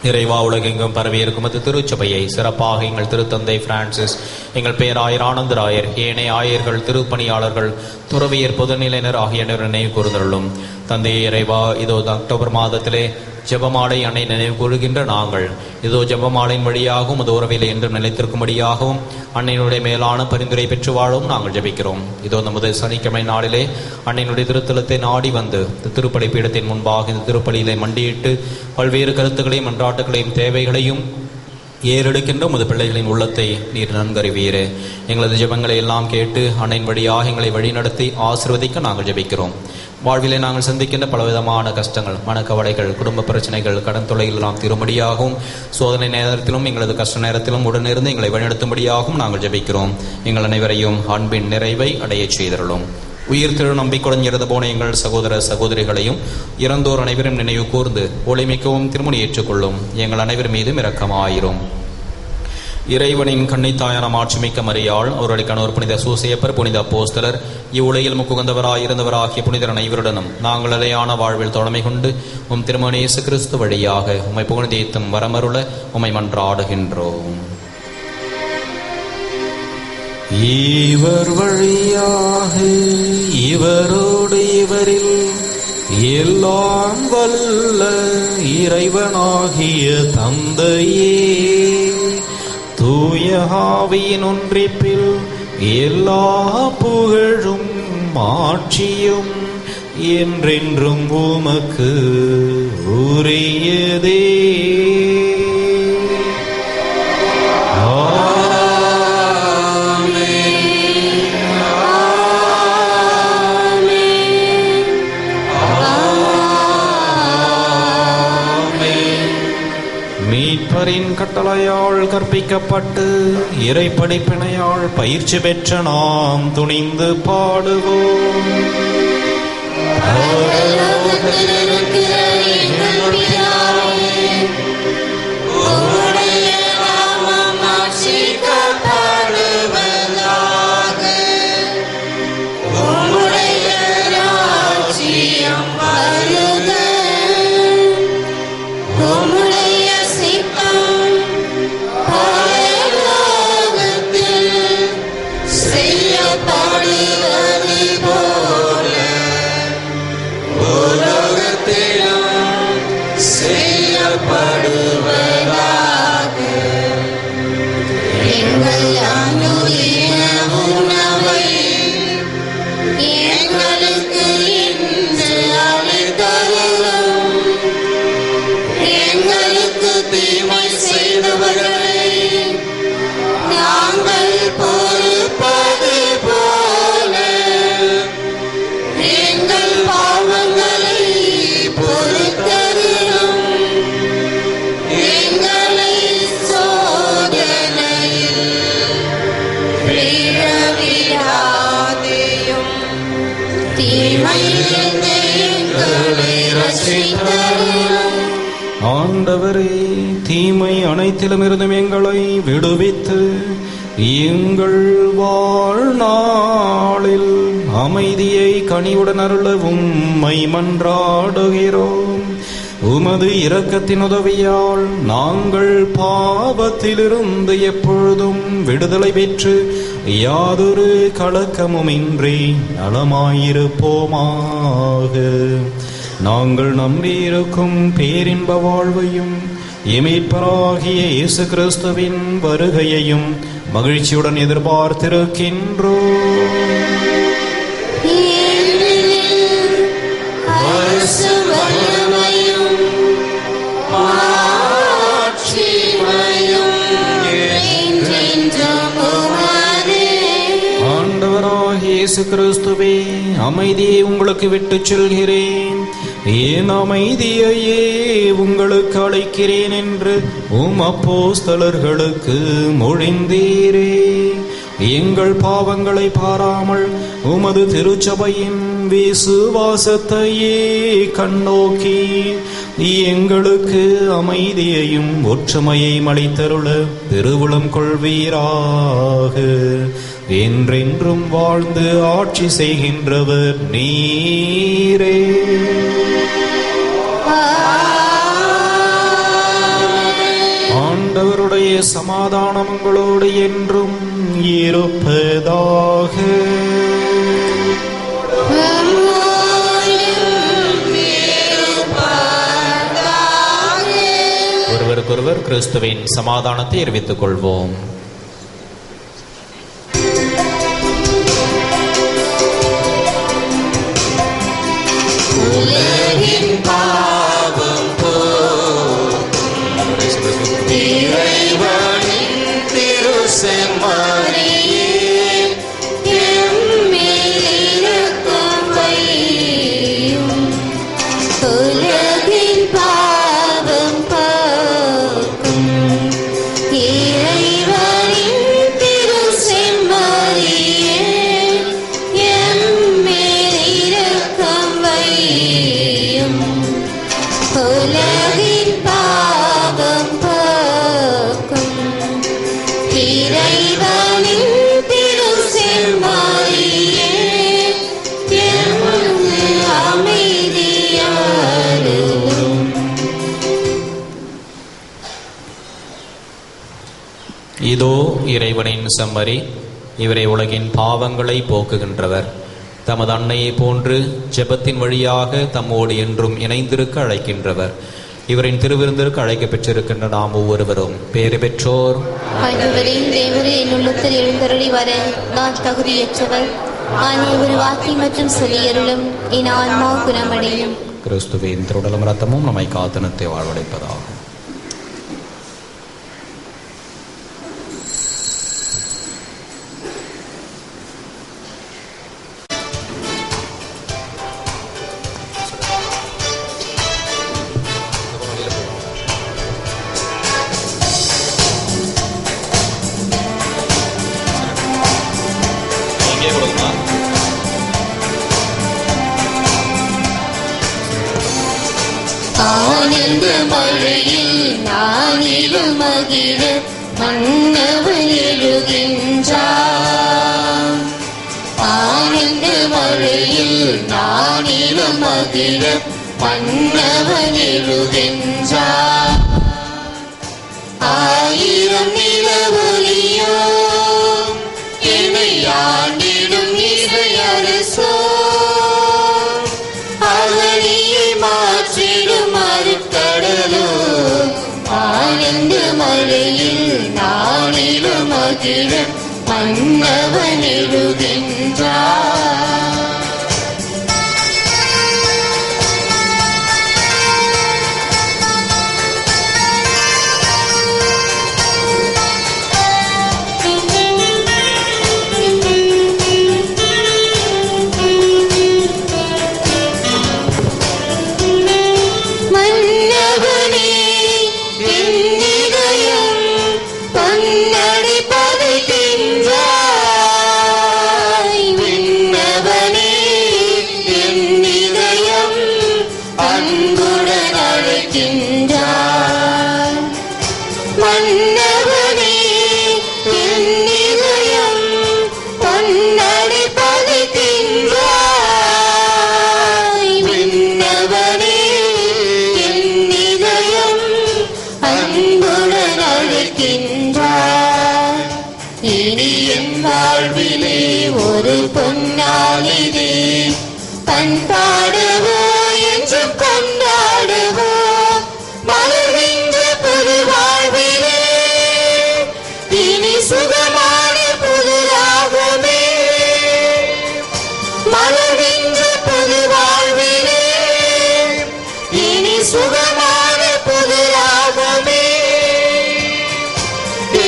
இறைவா, உலகெங்கும் பரவியிருக்கும் அது திருச்சபையை சிறப்பாக எங்கள் திருத்தந்தை பிரான்சிஸ், எங்கள் பேராயர் ஆனந்தராயர், ஏனைய ஆயர்கள், திருப்பணியாளர்கள், துறவியர், பொதுநிலையினர் ஆகிய நினைவு கூர்ந்தருளும். தந்தையே இறைவா, இதோ அக்டோபர் மாதத்திலே ஜெபமாலை அன்னை நினைவு கூறுகின்ற நாங்கள் இதோ ஜெபமாலையின் வழியாகவும் அது உறவில் என்றும் நிலைத்திருக்கும்படியாகவும் அன்னையினுடைய மேலான பரிந்துரை பெற்று வாழவும் நாங்கள் ஜெபிக்கிறோம். இதோ நமது சனிக்கிழமை நாளிலே அன்னையினுடைய திருத்தலத்தை நாடி வந்து இந்த திருப்பலி பீடத்தின் முன்பாக இந்த திருப்பலியிலே மண்டியிட்டு பல்வேறு கருத்துக்களையும் மன்றாட்டுகளையும் தேவைகளையும் ஏறெடுக்கின்ற உமது பிள்ளைகளின் உள்ளத்தை நீர் நன்கறிவீரே. எங்களது ஜெபங்களை எல்லாம் கேட்டு அன்னையின் வழியாக எங்களை வழிநடத்தி ஆசீர்வதிக்க நாங்கள் ஜெபிக்கிறோம். வாழ்விலே நாங்கள் சந்திக்கின்ற பலவிதமான கஷ்டங்கள், மனக்கவலைகள், குடும்ப பிரச்சனைகள், கடன் தொல்லைகள் எல்லாம் தீரும்படியாகவும் சோதனை நேரத்திலும் எங்களது கஷ்ட நேரத்திலும் உடனிருந்து எங்களை வழிநடத்தும்படியாகவும் நாங்கள் ஜெபிக்கிறோம். எங்கள் அனைவரையும் அன்பின் நிறைவை அடையச் செய்தருளும். உயிர் திரு நம்பிக்கையுடன் இறந்து போன எங்கள் சகோதர சகோதரிகளையும் இறந்தோர் அனைவரும் நினைவு கூர்ந்து ஒளிமிக்கவும் திருமணி ஏற்றுக்கொள்ளும். எங்கள் அனைவர் மீதும் இரக்கமாயிரும். இறைவனின் கன்னித்தாயான மாட்சிமிக்க மரியாள், அவருடைய கணவர் புனித சூசையப்பர், புனித அப்போஸ்தலர், இவ்வுலகில் முக்குகந்தவராயிருந்தவராகிய புனிதர் அனைவருடனும் நாங்கள் நிலையான வாழ்வில் தொடமை கொண்டு உம் திருமண இயேசு கிறிஸ்து வழியாக உம்மை புகழ்ந்தேத்தும் வரமருள உம்மை மன்றாடுகின்றோம். இவர் வழியாக இவரோடு இவரில் எல்லாம் வல்ல இறைவனாகிய தந்தையே, தூய ஆவியின் ஒன்றிப்பில் எல்லா புகழும் மாட்சியும் என்றென்றும் உமக்கு உரியதே. மீட்பரின் கட்டளையால் கற்பிக்கப்பட்டு இறை படிப்பினையால் பயிற்சி பெற்ற நாம் துணிந்து பாடுவோம். உம்முடைய நாமம் மாட்சிக்கப்படுவதாக. ரட்சித்தருளும். ஆண்டவரே, தீமை அனைத்திலும் இருந்தும் எங்களை விடுவித்து எங்கள் வாழ்நாளில் அமைதியை கனிவுடன் அருள உம்மை மன்றாடுகிறோம். உமது இரக்கத்தின் உதவியால் நாங்கள் பாவத்திலிருந்து எப்பொழுதும் விடுதலை பெற்று யாதொரு கலக்கமுமின்றி நலமாயிருப்போமாக. நாங்கள் நம்பியிருக்கும் பேரின்ப வாழ்வையும் மீட்பராகிய இயேசு கிறிஸ்துவின் வருகையையும் மகிழ்ச்சியுடன் எதிர்பார்த்திருக்கின்றோம். ஆண்டவராகிய இயேசு கிறிஸ்துவே, அமைதியை உங்களுக்கு விட்டுச் செல்கிறேன், என் அமைதியையே உங்களுக்கு அளிக்கிறேன் என்று உம் அப்போஸ்தலர்களுக்கு மொழிந்தீரே. எங்கள் பாவங்களை பாராமல் உமது திருச்சபையின் விசுவாசத்தையே கண்ணோக்கி எங்களுக்கு அமைதியையும் ஒற்றுமையையும் அளித்தருள திருவுளம் கொள்வீராக. என்றென்றும் வாழ்ந்து ஆட்சி செய்கின்றவர் நீரே. ஆண்டவருடைய சமாதானம் உங்களோடு என்றும் இருப்பதாக. ஒருவருக்கொருவர் கிறிஸ்துவின் சமாதானத்தை அறிவித்துக் கொள்வோம். உலகின் பாவம் போக்கும் இறைவனின் திருசெம்மறியே, எம்மேல் இரக்கம் வையும். உலகின் பாவம் போக்கும் இறைவனின் திருசெம்மறியே, எம்மேல் இரக்கம் வையும். உலகின் பாவம் போக்கும் இறைவனின் திருசெம்மறியே, எமக்கு அமைதியருளும். இதோ இறைவனின் செம்மறி, இவரை உலகின் பாவங்களை போக்குகின்றவர். தமது அன்னையை போன்று ஜெபத்தின் வழியாக தம்மோடு என்றும் இணைந்திருக்க அழைக்கின்றவர். இவரின் திருவிருந்திற்கு அழைக்க பெற்றிருக்கின்ற நாம் ஒவ்வொருவரும் பேறு பெற்றோர். ஆண்டவரே, தேவரே, என் உள்ளத்தில் எழுந்தருளி வர நான் தகுதியற்றவர். ஆனால் ஒரு வார்த்தை மற்றும் சொல்லியருளும், என் ஆன்மா குணமடையும். கிறிஸ்துவின் திருடலும் ரத்தமும் நம்மை காத்தனத்தை வாழ்வடைப்பதாகும். ஆனந்த மழையில் நானிலும் மகிழ மன்னவன் எழுகின்றான். ஆனந்த மழையில் நானிலும் மகிழ மன்னவன் எழுகின்றான். ஆயிரம் நிலவொளியோ என்னை ஆண்டிடும் இசை அரசோ, அகலியை மாற்றிடும் அருட்கடலோ, ஆனந்த மழையில் நானிலும் மகிழ மன்னவன் எழுகின்றான். நாளிதே. பண்பாடுவோம் என்றும் கொண்டாடுவோம் மலர்கின்ற புது வாழ்விலே. இனி சுகமான புது ராகமே மலர்கின்ற புது வாழ்விலே. இனி சுகமான புது ராகமே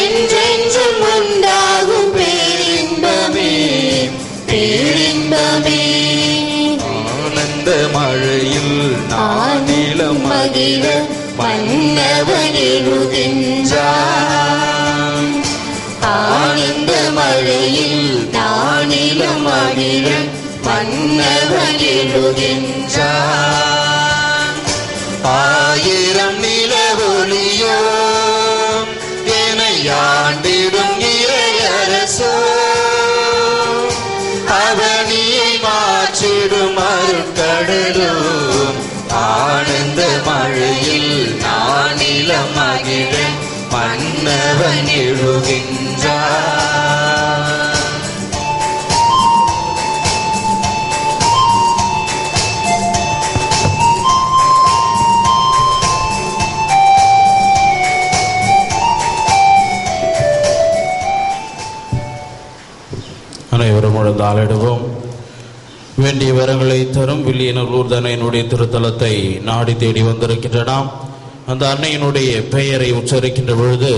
என்றென்றும் உண்டாகும் பேரின்பமே பேரின்பமே. ஆனந்த மழையில் நானிலம் மகிழ மன்னவன் எழுகின்றான். ஆனந்த மழையில் நானிலம் மகிழ மன்னவன் எழுகின்றான். ஆயிரம் நிலவொளியோ என்னை ஆண்டிடும் இறையரசோ. அவனியை மாற்றிடும் அருட்கடலும் ஆனந்த மழையில் நானிலம் மகிழ மன்னவன் எழுகின்றான். அனைவரும் முழந்தாளிடுவோம். வேண்டிய வரங்களை தரும் வில்லியனூர் லூர்தன்னையினுடைய திருத்தலத்தை நாடி தேடி வந்திருக்கின்றன. அந்த அன்னையினுடைய பெயரை உச்சரிக்கின்ற பொழுது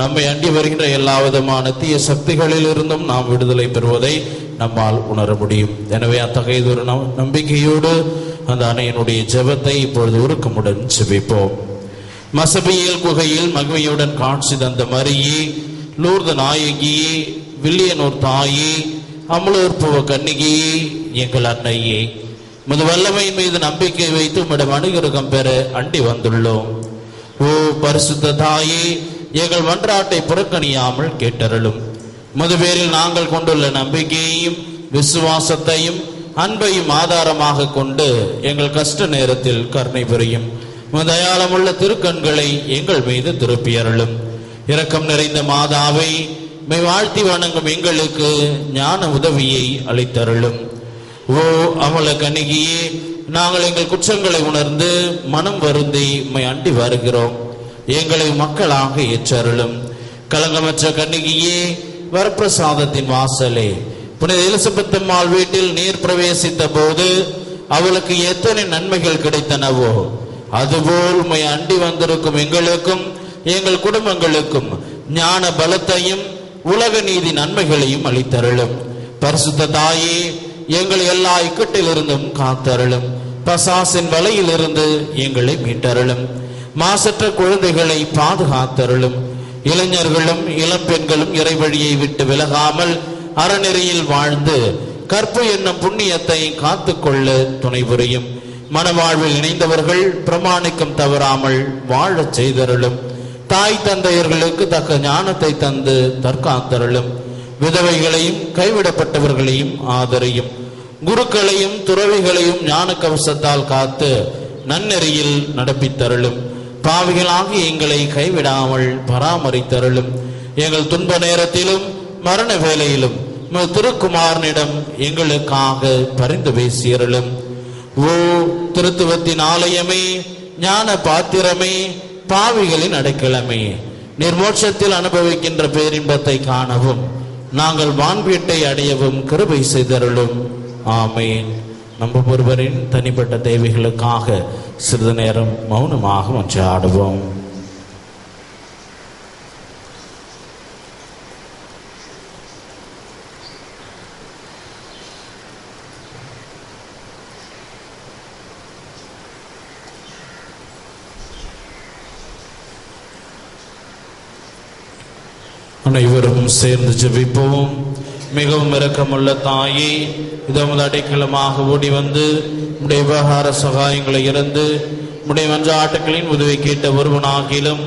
நம்மை அண்டி வருகின்ற எல்லா விதமான தீய சக்திகளில் இருந்தும் நாம் விடுதலை பெறுவதை நம்மால் உணர முடியும். எனவே அத்தகைய ஒரு நம்பிக்கையோடு அந்த அன்னையினுடைய ஜெபத்தை இப்பொழுது உருக்கமுடன் ஜெபிப்போம். மசபியல் குகையில் மகிமையுடன் காட்சி தந்த மரியே, லூர்து நாயகியே, வில்லியனூர் தாயே, அமலோற்புவ கன்னிகையே, எங்கள் அன்னையே, முது வல்லமையின் மீது நம்பிக்கை வைத்து உம்மிடம் அனுகிரகம் பெற அண்டி வந்துள்ளோம். ஓ பரிசுத்த தாயே, எங்கள் மன்றாட்டை புறக்கணியாமல் கேட்டருளும். முது பேரில் நாங்கள் கொண்டுள்ள நம்பிக்கையையும் விசுவாசத்தையும் அன்பையும் ஆதாரமாக கொண்டு எங்கள் கஷ்ட நேரத்தில் கருணை புரியும் தயாளமுள்ள திருக்கண்களை எங்கள் மீது திருப்பியருளும். இரக்கம் நிறைந்த மாதாவை மை வாழ்த்தி வணங்கும் எங்களுக்கு ஞான உதவியை அளித்தருளும். ஓ அமல கன்னிகையே, நாங்கள் எங்கள் குற்றங்களை உணர்ந்து மனம் வருந்தி மை அண்டி வருகிறோம். எங்களை மக்களாக ஏற்றருளும். கலங்கமற்ற கன்னிகையே, வரப்பிரசாதத்தின் வாசலே, புனித எலிசபெத் அம்மாள் வீட்டில் நீர் பிரவேசித்த போது அவளுக்கு எத்தனை நன்மைகள் கிடைத்தனவோ அதுபோல் உம்மை அண்டி வந்திருக்கும் எங்களுக்கும் எங்கள் குடும்பங்களுக்கும் ஞான பலத்தையும் உலக நீதி நன்மைகளையும் அளித்தருளும். பரிசுத்த தாயே, எங்களை எல்லா இக்கட்டிலிருந்தும் காத்தருளும். பசாசின் வலையிலிருந்து எங்களை மீட்டருளும். மாசற்ற குழந்தைகளை பாதுகாத்தருளும். இளைஞர்களும் இளம்பெண்களும் இறைவழியை விட்டு விலகாமல் அறநெறியில் வாழ்ந்து கற்பு என்னும் புண்ணியத்தை காத்துக்கொள்ள துணை புரியும். மனவாழ்வில் இணைந்தவர்கள் பிரமாணிக்கம் தவறாமல் வாழச் செய்தருளும். தாய் தந்தையர்களுக்கு தக்க ஞானத்தை தந்து தற்காத்தருளும். விதவைகளையும் கைவிடப்பட்டவர்களையும் ஆதரியும். குருக்களையும் துறவிகளையும் ஞான கவசத்தால் காத்து நன்னெறியில் நடப்பித்தருளும். பாவிகளாகி எங்களை கைவிடாமல் பராமரித்தருளும். எங்கள் துன்ப நேரத்திலும் மரண வேளையிலும் திருக்குமாரனிடம் எங்களுக்காக பரிந்து பேசியருளும். ஓ திருத்துவத்தின் ஆலயமே, ஞான பாத்திரமே, பாவிகளின் அடைக்கலமே, நிர்மோட்சத்தில் அனுபவிக்கின்ற பேரின்பத்தை காணவும் நாங்கள் வான்பீட்டை அடையவும் கிருபை செய்தருளும். ஆமேன். நம்ம ஒருவரின் தனிப்பட்ட தேவைகளுக்காக சிறிது நேரம் மௌனமாக மன்றாடுவோம். அனைவரும் சேர்ந்து ஜெபிப்போம். மிகவும் இரக்கமுள்ள தாயே, இதமது அடைக்கலமாக ஓடி வந்து உடைய விவகார சகாயங்களை இறந்து உடைய மன்றாட்டுகளின் உதவி கேட்ட ஒருவனாகிலும்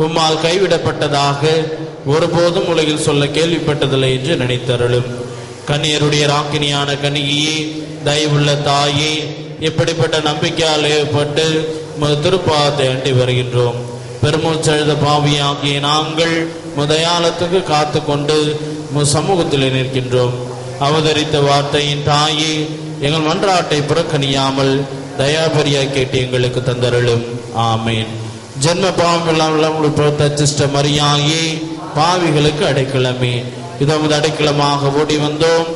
உம்மால் கைவிடப்பட்டதாக ஒருபோதும் உலகில் சொல்ல கேள்விப்பட்டதில்லை என்று நினைத்தருளும். கன்னியருடைய ராக்கினியான கன்னிகையே, தயவுள்ள தாயே, இப்படிப்பட்ட நம்பிக்கையால் ஏற்பட்டு திருப்பாதத்தை அண்டி வருகின்றோம். பெருமூச்செழுத பாவியாகிய நாங்கள் முதயாலத்துக்கு காத்து கொண்டு சமூகத்தில் நிற்கின்றோம். அவதரித்த வார்த்தையின் தாயே, எங்கள் மன்றாட்டை புறக்கணியாமல் தயாபரியா கேட்டு எங்களுக்கு தந்தருளும். ஆமேன். ஜென்ம பாவம் இல்லாமல் சிஸ்ட மரியாயே, பாவிகளுக்கு அடைக்கலமே, இதமது அடைக்கலமாக ஓடி வந்தோம்.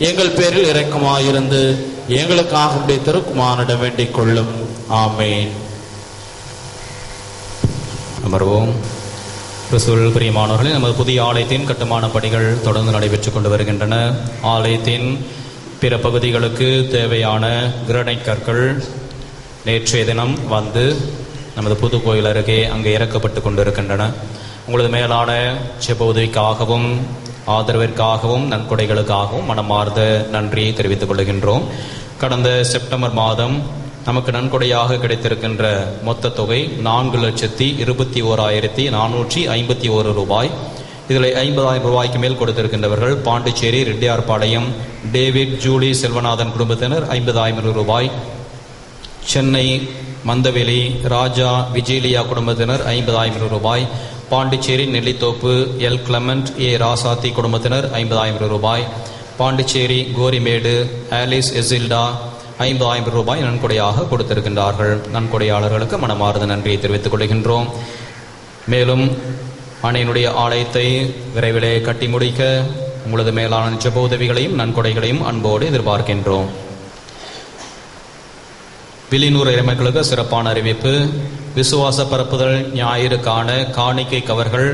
எங்கள் பேரில் இரக்கமாயிருந்து எங்களுக்காக உடைய திருக்குமாரிடம் வேண்டிக் கொள்ளும். ஆமேன். அமர்வோம். கிறிஸ்துவில் பிரியமானவர்களே, நமது புதிய ஆலயத்தின் கட்டுமான பணிகள் தொடர்ந்து நடைபெற்றுக் கொண்டு வருகின்றன. ஆலயத்தின் பிற பகுதிகளுக்கு தேவையான கிரானைட் கற்கள் நேற்றைய தினம் வந்து நமது புது கோயில் அருகே அங்கே இறக்கப்பட்டு கொண்டிருக்கின்றன. உங்களது மேலான செப உதவிக்காகவும் ஆதரவிற்காகவும் நன்கொடைகளுக்காகவும் மனமார்ந்த நன்றியை தெரிவித்துக் கொள்கின்றோம். கடந்த செப்டம்பர் மாதம் நமக்கு நன்கொடையாக கிடைத்திருக்கின்ற மொத்த தொகை 4,21,451 ரூபாய். இதில் 50,000 ரூபாய்க்கு மேல் கொடுத்திருக்கின்றவர்கள் பாண்டிச்சேரி ரெட்டியார்பாளையம் டேவிட் ஜூலி செல்வநாதன் குடும்பத்தினர் 50,000 ரூபாய், சென்னை மந்தவெளி ராஜா விஜயலியா குடும்பத்தினர் 50,000 ரூபாய், பாண்டிச்சேரி நெல்லித்தோப்பு எல் கிளமெண்ட் ஏ ராசாத்தி குடும்பத்தினர் 50,000 ரூபாய், பாண்டிச்சேரி கோரிமேடு ஆலிஸ் எசில்டா 50,000 ரூபாய் நன்கொடையாக கொடுத்திருக்கின்றார்கள். நன்கொடையாளர்களுக்கு மனமார்ந்த நன்றியை தெரிவித்துக் கொள்கின்றோம். மேலும் அன்னையினுடைய ஆலயத்தை விரைவிலே கட்டி முடிக்க உங்களது மேலான ஜெப உதவிகளையும் நன்கொடைகளையும் அன்போடு எதிர்பார்க்கின்றோம். வில்லியனூர் இறைமக்களுக்கு சிறப்பான அறிவிப்பு. விசுவாச பரப்புதல் ஞாயிறுக்கான காணிக்கை கவர்கள்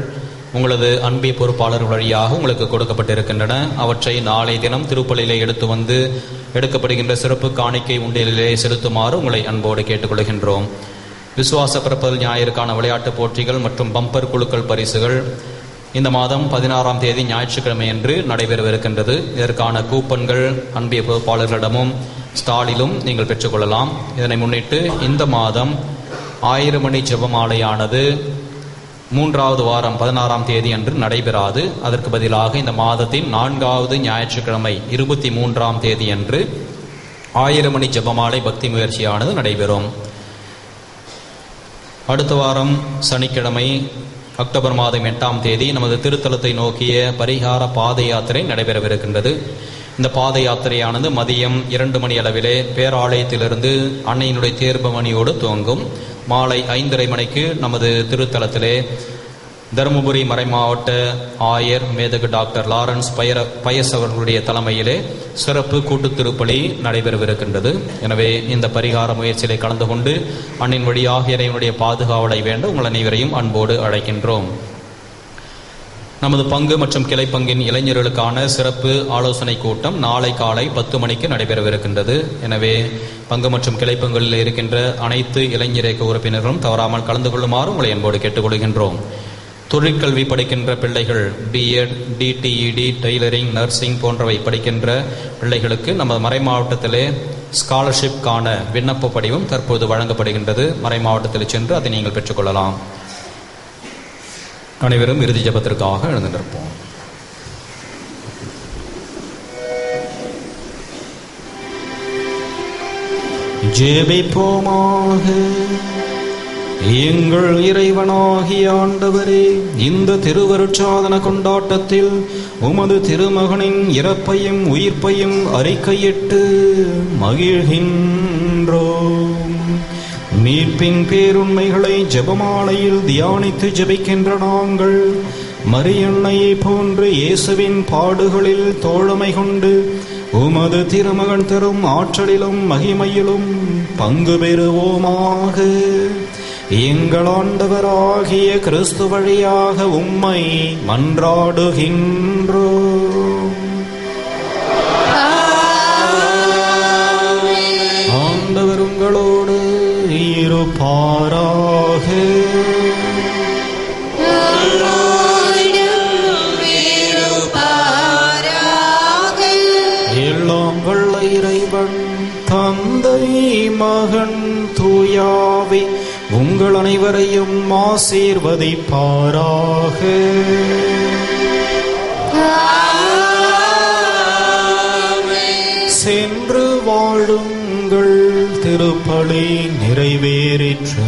உங்களது அன்பை பொறுப்பாளர் வழியாக உங்களுக்கு கொடுக்கப்பட்டிருக்கின்றன. அவற்றை நாளை தினம் திருப்பலியிலே எடுத்து வந்து எடுக்கப்படுகின்ற சிறப்பு காணிக்கை உண்டியலிலே செலுத்துமாறு உங்களை அன்போடு கேட்டுக்கொள்கின்றோம். விசுவாச பரப்புதல் ஞாயிறுக்கான விளையாட்டுப் போட்டிகள் மற்றும் பம்பர் குழுக்கள் பரிசுகள் இந்த மாதம் 16ஆம் தேதி ஞாயிற்றுக்கிழமை அன்று நடைபெறவிருக்கின்றது. இதற்கான கூப்பன்கள் அன்பிய பொறுப்பாளர்களிடமும் ஸ்டாலிலும் நீங்கள் பெற்றுக்கொள்ளலாம். இதனை முன்னிட்டு இந்த மாதம் 1000 மணி ஜெபமாலையானது 3வது வாரம் 16ஆம் தேதி அன்று நடைபெறாது. அதற்கு பதிலாக இந்த மாதத்தின் 4வது ஞாயிற்றுக்கிழமை 23ஆம் தேதி அன்று 1000 மணி ஜெபமாலை பக்தி முயற்சியானது நடைபெறும். அடுத்த வாரம் சனிக்கிழமை அக்டோபர் மாதம் 8ஆம் தேதி நமது திருத்தலத்தை நோக்கிய பரிகார பாத யாத்திரை நடைபெறவிருக்கின்றது. இந்த பாத யாத்திரையானது மதியம் 2 மணி அளவிலே பேராலயத்திலிருந்து அன்னையினுடைய தேர்பமணியோடு துவங்கும். மாலை 5:30 மணிக்கு நமது திருத்தலத்திலே தருமபுரி மறைமாவட்ட ஆயர் மேதகு டாக்டர் லாரன்ஸ் பயஸ் அவர்களுடைய தலைமையிலே சிறப்பு கூட்டு திருப்பலி நடைபெறவிருக்கின்றது. எனவே இந்த பரிகார முயற்சியிலே கலந்து கொண்டு அன்னின் வழியாக இறைவனுடைய பாதுகாவலை வேண்ட உங்கள் அனைவரையும் அன்போடு அழைக்கின்றோம். நமது பங்கு மற்றும் கிளை பங்கின் இளைஞர்களுக்கான சிறப்பு ஆலோசனை கூட்டம் நாளை காலை 10 மணிக்கு நடைபெறவிருக்கின்றது. எனவே பங்கு மற்றும் கிளை பங்குகளில் இருக்கின்ற அனைத்து இளைஞர் இயக்க உறுப்பினர்களும் தவறாமல் கலந்து கொள்ளுமாறு உங்களை அன்போடு கேட்டுக்கொள்கின்றோம். தொழிற்கல்வி படிக்கின்ற பிள்ளைகள் பிஎட், டிடிஇடி, டெய்லரிங், நர்சிங் போன்றவை படிக்கின்ற பிள்ளைகளுக்கு நமது மறை மாவட்டத்திலே ஸ்காலர்ஷிப்கான விண்ணப்ப படிவம் தற்போது வழங்கப்படுகின்றது. மறை மாவட்டத்தில் சென்று அதை நீங்கள் பெற்றுக்கொள்ளலாம். அனைவரும் இறுதி ஜெபத்திற்காக எழுந்து நிற்போம். ஜெபிப்போமாக. எங்கள் இறைவனாகிய ஆண்டவரே, இந்த திருவருட்சாதன கொண்டாட்டத்தில் உமது திருமகனின் இறப்பையும் உயிர்ப்பையும் அறிக்கையிட்டு மகிழ்கின்றோம். மீட்பின் பேருண்மைகளை ஜெபமாலையில் தியானித்து ஜெபிக்கின்ற நாங்கள் மரியன்னையை போன்று இயேசுவின் பாடுகளில் தோழமை கொண்டு உமது திருமகன் தரும் ஆற்றலிலும் மகிமையிலும் பங்கு பெறுவோமாக. எங்கள் ஆண்டவராகிய கிறிஸ்து வழியாக உம்மை மன்றாடுகின்றோம். ஆண்டவர் உங்களோடு இருப்பாராக. எல்லாம் வல்ல இறைவன் தந்தை மகன் தூயாவி உங்கள் அனைவரையும் ஆசீர்வதிப்பாராக. சென்று வாழுங்கள். திருப்பலி நிறைவேறிற்று.